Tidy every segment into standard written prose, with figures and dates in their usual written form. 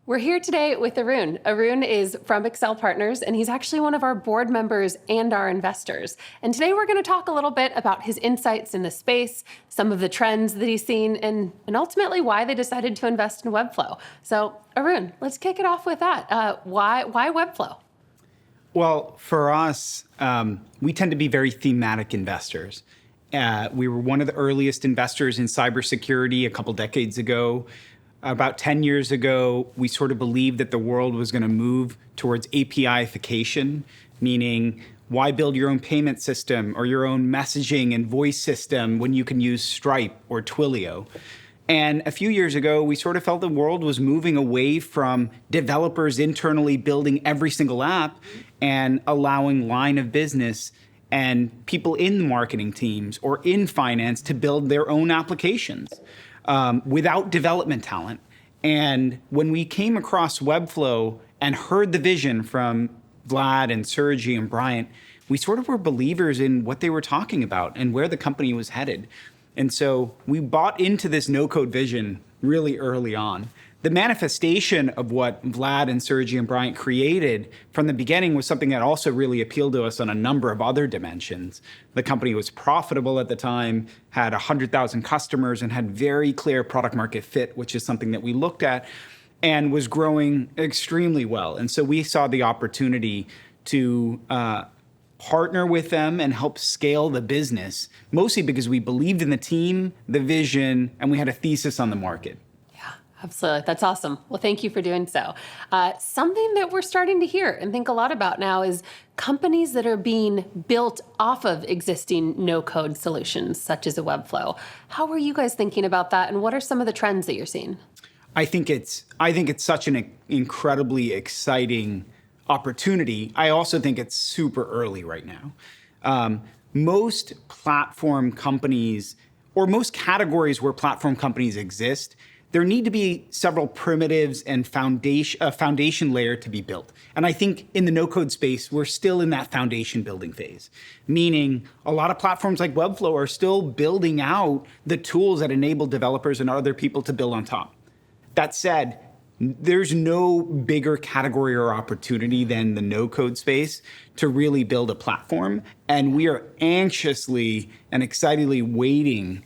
We're here today with Arun. Arun is from Accel Partners, and he's actually one of our board members and our investors. And today we're going to talk a little bit about his insights in the space, some of the trends that he's seen, and ultimately why they decided to invest in Webflow. So Arun, let's kick it off with that. Why Webflow? Well, for us, we tend to be very thematic investors. We were one of the earliest investors in cybersecurity a couple decades ago. About 10 years ago, we sort of believed that the world was going to move towards API-ification, meaning why build your own payment system or your own messaging and voice system when you can use Stripe or Twilio? And a few years ago, we sort of felt the world was moving away from developers internally building every single app and allowing line of business and people in the marketing teams or in finance to build their own applications without development talent. And when we came across Webflow and heard the vision from Vlad and Sergi and Bryant, we sort of were believers in what they were talking about and where the company was headed. And so we bought into this NoCode vision really early on. The manifestation of what Vlad and Sergi and Bryant created from the beginning was something that also really appealed to us on a number of other dimensions. The company was profitable at the time, had 100,000 customers, and had very clear product market fit, which is something that we looked at, and was growing extremely well. And so we saw the opportunity to partner with them and help scale the business, mostly because we believed in the team, the vision, and we had a thesis on the market. Absolutely. That's awesome. Well, thank you for doing so. Something that we're starting to hear and think a lot about now is companies that are being built off of existing no-code solutions, such as a Webflow. How are you guys thinking about that, and what are some of the trends that you're seeing? I think it's such an incredibly exciting opportunity. I also think it's super early right now. Most platform companies, or most categories where platform companies exist, there need to be several primitives and a foundation layer to be built. And I think in the no-code space, we're still in that foundation building phase, meaning a lot of platforms like Webflow are still building out the tools that enable developers and other people to build on top. That said, there's no bigger category or opportunity than the no-code space to really build a platform. And we are anxiously and excitedly waiting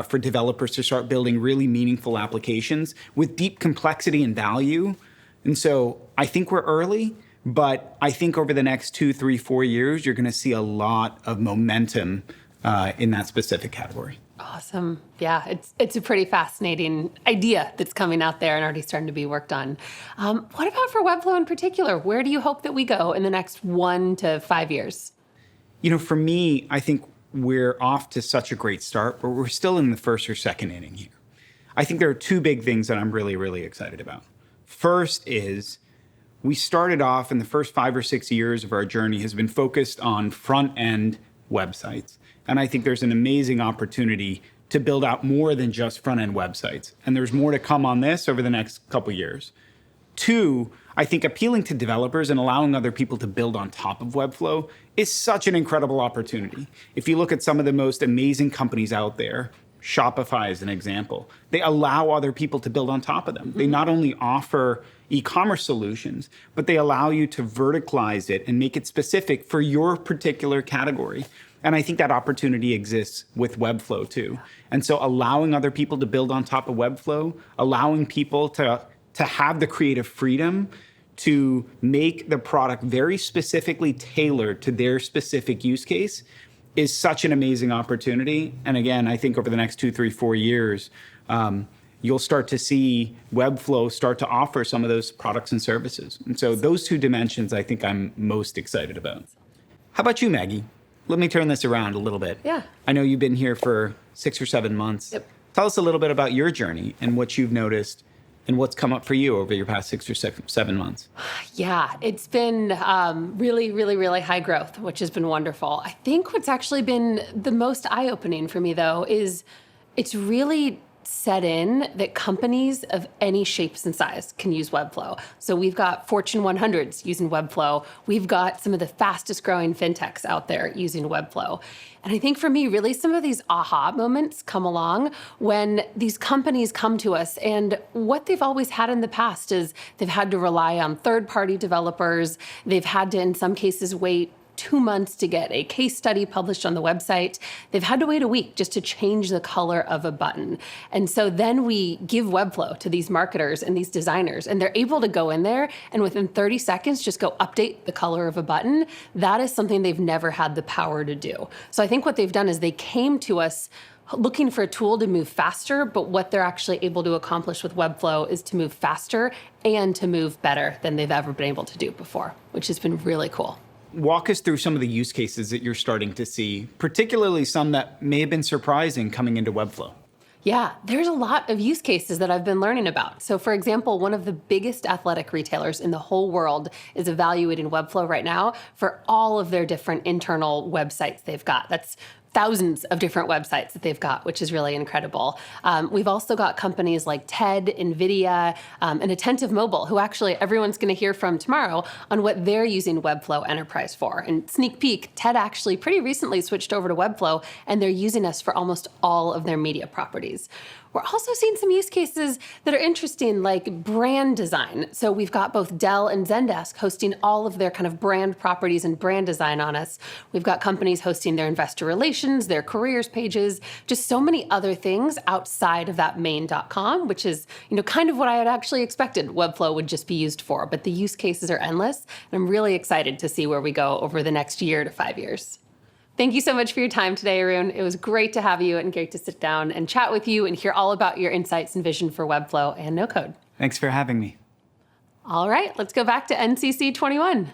for developers to start building really meaningful applications with deep complexity and value. And so I think we're early, but I think over the next 2, 3, 4 years, you're going to see a lot of momentum in that specific category. Awesome. Yeah, it's a pretty fascinating idea that's coming out there and already starting to be worked on. What about for Webflow in particular? Where do you hope that we go in the next 1 to 5 years? You know, for me, I think we're off to such a great start, but we're still in the first or second inning here. I think there are 2 big things that I'm really, really excited about. First is we started off in the first 5 or 6 years of our journey has been focused on front-end websites. And I think there's an amazing opportunity to build out more than just front-end websites. And there's more to come on this over the next couple years. 2, I think appealing to developers and allowing other people to build on top of Webflow is such an incredible opportunity. If you look at some of the most amazing companies out there, Shopify is an example, they allow other people to build on top of them. They not only offer e-commerce solutions, but they allow you to verticalize it and make it specific for your particular category. And I think that opportunity exists with Webflow too. And so allowing other people to build on top of Webflow, allowing people to have the creative freedom to make the product very specifically tailored to their specific use case is such an amazing opportunity. And again, I think over the next 2, 3, 4 years, you'll start to see Webflow start to offer some of those products and services. And so those 2 dimensions I think I'm most excited about. How about you, Maggie? Let me turn this around a little bit. Yeah. I know you've been here for 6 or 7 months. Yep. Tell us a little bit about your journey and what you've noticed and what's come up for you over your past 6 or 7 months. Yeah, it's been really, really, really high growth, which has been wonderful. I think what's actually been the most eye-opening for me, though, is it's really set in that companies of any shapes and size can use Webflow. So we've got Fortune 100s using Webflow. We've got some of the fastest growing fintechs out there using Webflow. And I think for me, really some of these aha moments come along when these companies come to us, and what they've always had in the past is they've had to rely on third-party developers. They've had to, in some cases, wait 2 months to get a case study published on the website. They've had to wait a week just to change the color of a button. And so then we give Webflow to these marketers and these designers, and they're able to go in there and within 30 seconds just go update the color of a button. That is something they've never had the power to do. So I think what they've done is they came to us looking for a tool to move faster, but what they're actually able to accomplish with Webflow is to move faster and to move better than they've ever been able to do before, which has been really cool. Walk us through some of the use cases that you're starting to see, particularly some that may have been surprising coming into Webflow. Yeah, there's a lot of use cases that I've been learning about. So for example, one of the biggest athletic retailers in the whole world is evaluating Webflow right now for all of their different internal websites they've got. That's thousands of different websites that they've got, which is really incredible. We've also got companies like TED, NVIDIA, and Attentive Mobile, who actually everyone's going to hear from tomorrow on what they're using Webflow Enterprise for. And sneak peek, TED actually pretty recently switched over to Webflow, and they're using us for almost all of their media properties. We're also seeing some use cases that are interesting, like brand design. So we've got both Dell and Zendesk hosting all of their kind of brand properties and brand design on us. We've got companies hosting their investor relations, their careers pages, just so many other things outside of that main.com, which is, kind of what I had actually expected Webflow would just be used for. But the use cases are endless, and I'm really excited to see where we go over the next year to 5 years. Thank you so much for your time today, Arun. It was great to have you and great to sit down and chat with you and hear all about your insights and vision for Webflow and NoCode. Thanks for having me. All right, let's go back to NCC 21.